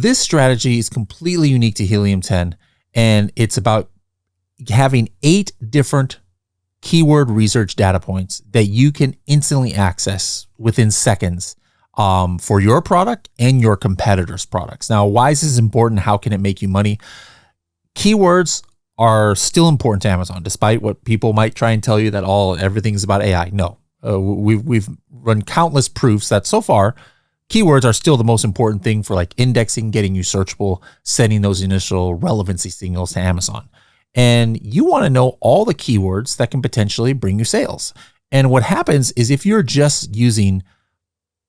This strategy is completely unique to Helium 10, and it's about having 8 different keyword research data points that you can instantly access within seconds for your product and your competitors' products. Now, why is this important? How can it make you money? Keywords are still important to Amazon, despite what people might try and tell you that everything's about AI. No, we've run countless proofs that so far, keywords are still the most important thing for like indexing, getting you searchable, sending those initial relevancy signals to Amazon. And you want to know all the keywords that can potentially bring you sales. And what happens is if you're just using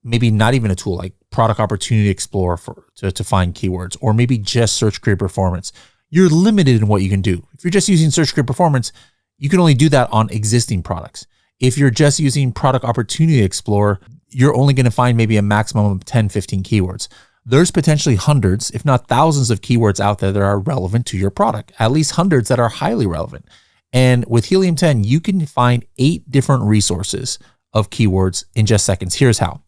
maybe not even a tool like Product Opportunity Explorer to find keywords, or maybe just Search Query Performance, you're limited in what you can do. If you're just using Search Query Performance, you can only do that on existing products. If you're just using Product Opportunity Explorer, you're only going to find maybe a maximum of 10, 15 keywords. There's potentially hundreds, if not thousands of keywords out there that are relevant to your product, at least hundreds that are highly relevant. And with Helium 10, you can find 8 different resources of keywords in just seconds. Here's how.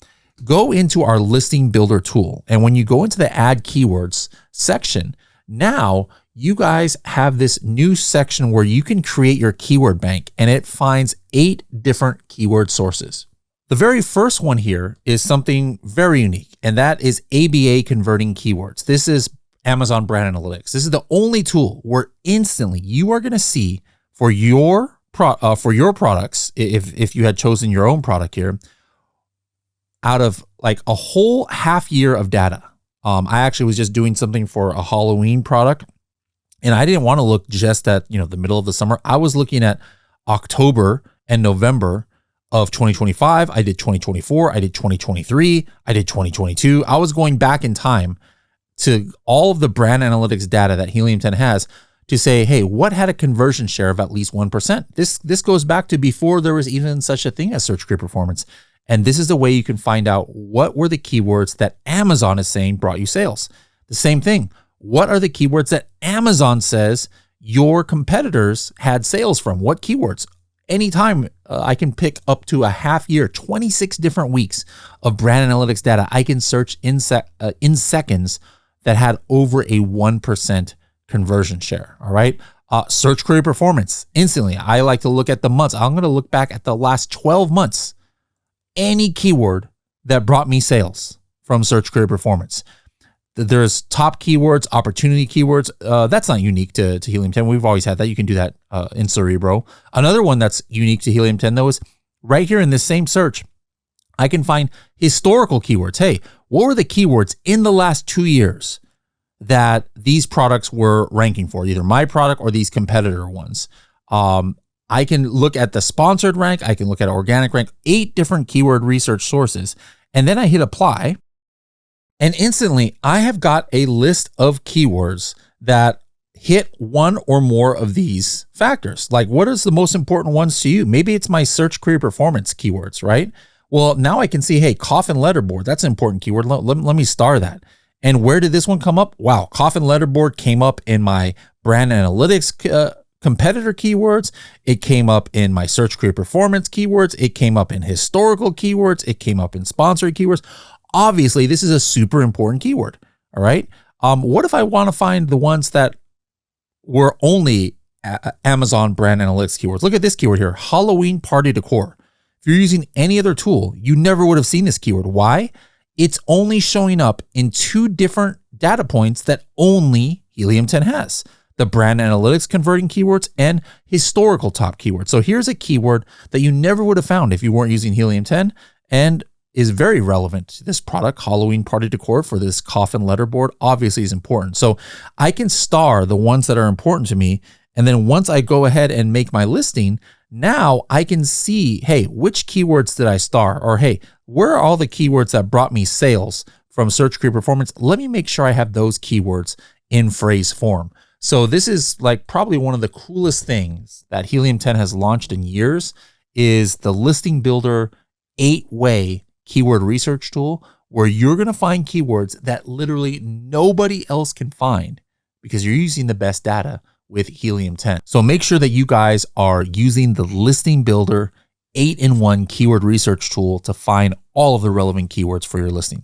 Go into our listing builder tool. And when you go into the add keywords section, now you guys have this new section where you can create your keyword bank, and it finds 8 different keyword sources. The very first one here is something very unique, and that is ABA converting keywords. This is Amazon Brand Analytics. This is the only tool where instantly you are going to see for your products, if you had chosen your own product here, out of like a whole half year of data. I actually was just doing something for a Halloween product, and I didn't want to look just at the middle of the summer. I was looking at October and November of 2025, I did 2024, I did 2023, I did 2022. I was going back in time to all of the brand analytics data that Helium 10 has to say, hey, what had a conversion share of at least 1%? This goes back to before there was even such a thing as Search Query Performance. And this is the way you can find out what were the keywords that Amazon is saying brought you sales. The same thing. What are the keywords that Amazon says your competitors had sales from? What keywords? Anytime I can pick up to a half year, 26 different weeks of brand analytics data, I can search in seconds that had over a 1% conversion share. All right. Search Query Performance instantly. I like to look at the months. I'm going to look back at the last 12 months. Any keyword that brought me sales from Search Query Performance. There's top keywords, opportunity keywords. That's not unique to Helium 10. We've always had that. You can do that in Cerebro. Another one that's unique to Helium 10, though, is right here in this same search, I can find historical keywords. Hey, what were the keywords in the last 2 years that these products were ranking for, either my product or these competitor ones? I can look at the sponsored rank. I can look at organic rank, 8 different keyword research sources. And then I hit apply. And instantly, I have got a list of keywords that hit one or more of these factors. Like, what is the most important ones to you? Maybe it's my Search Query Performance keywords, right? Well, now I can see, hey, coffin letterboard, that's an important keyword. Let me star that. And where did this one come up? Wow, coffin letterboard came up in my brand analytics competitor keywords. It came up in my Search Query Performance keywords. It came up in historical keywords. It came up in sponsored keywords. Obviously, this is a super important keyword. All right. What if I want to find the ones that were only Amazon brand analytics keywords? Look at this keyword here, Halloween party decor. If you're using any other tool, you never would have seen this keyword. Why? It's only showing up in 2 different data points that only Helium 10 has. The brand analytics converting keywords and historical top keywords. So here's a keyword that you never would have found if you weren't using Helium 10, and is very relevant to this product. Halloween party decor for this coffin letterboard obviously is important. So I can star the ones that are important to me. And then once I go ahead and make my listing, now I can see, hey, which keywords did I star? Or hey, where are all the keywords that brought me sales from Search Query Performance? Let me make sure I have those keywords in phrase form. So this is like probably one of the coolest things that Helium 10 has launched in years is the listing builder 8-way keyword research tool, where you're going to find keywords that literally nobody else can find because you're using the best data with Helium 10. So make sure that you guys are using the listing builder 8-in-1 keyword research tool to find all of the relevant keywords for your listing.